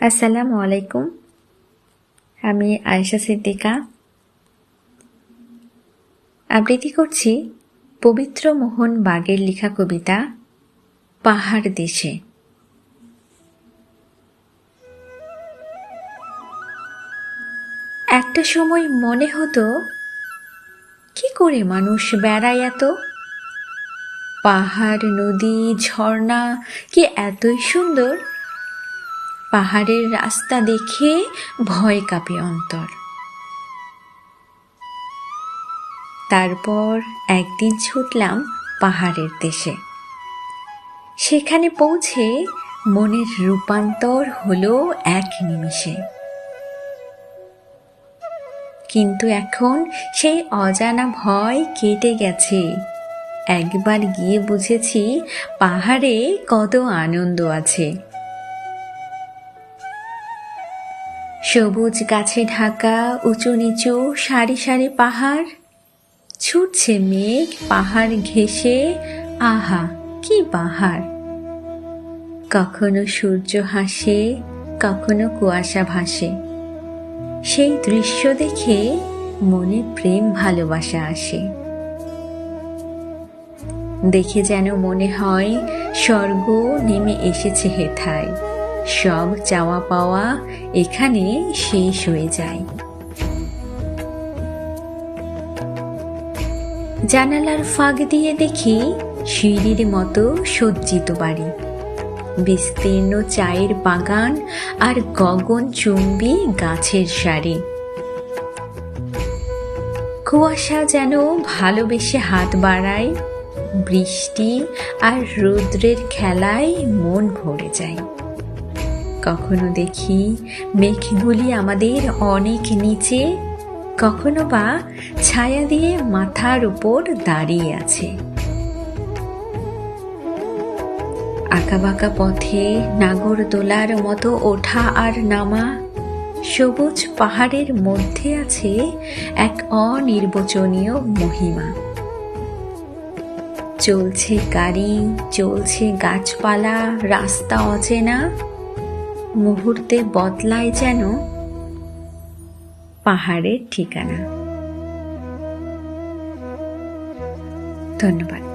আসসালামু আলাইকুম। আমি আয়েশা সিদ্দিকা। আবৃত্তি করছি পবিত্র মোহন বাগের লেখা কবিতা পাহাড় দেশে। একটা সময় মনে হতো, কি করে মানুষ বেড়ায় এত? পাহাড়, নদী, ঝর্ণা কি এতই সুন্দর? পাহাড়ের রাস্তা দেখে ভয় কাঁপে অন্তর। তারপর একদিন ছুটলাম পাহাড়ের দেশে। সেখানে পৌঁছে মনের রূপান্তর হলো এক নিমিষে। কিন্তু এখন সেই অজানা ভয় কেটে গেছে। একবার গিয়ে বুঝেছি পাহাড়ে কত আনন্দ আছে। সবুজ গাছে ঢাকা উঁচু নিচু সারি সারি পাহাড়, ছুটছে মেঘ পাহাড় ঘেঁষে, আহা কি বাহার। কখনো সূর্য হাসে, কখনো কুয়াশা ভাসে। সেই দৃশ্য দেখে মনে প্রেম ভালোবাসা আসে। দেখে যেন মনে হয় স্বর্গ নেমে এসেছে হেথায়। সব চাওয়া পাওয়া এখানে শেষ হয়ে যায়। জানালার ফাঁক দিয়ে দেখি সিঁড়ির মতো সজ্জিত বাড়ি, বিস্তীর্ণ চায়ের বাগান আর গগনচুম্বী গাছের সারি। কুয়াশা যেন ভালোবেসে হাত বাড়ায়, বৃষ্টি আর রৌদ্রের খেলায় মন ভরে যায়। কখনো দেখি মেঘগুলি আমাদের অনেক নিচে, কখনো বা ছায়া দিয়ে মাথার উপর দাঁড়িয়ে আছে। আঁকাবাঁকা পথে নাগরদোলার মতো ওঠা আর নামা, সবুজ পাহাড়ের মধ্যে আছে এক অনির্বচনীয় মহিমা। চলছে গাড়ি, চলছে গাছপালা, রাস্তা অচেনা, মুহূর্তে বদলায় যেন পাহাড়ের ঠিকানা। ধন্যবাদ।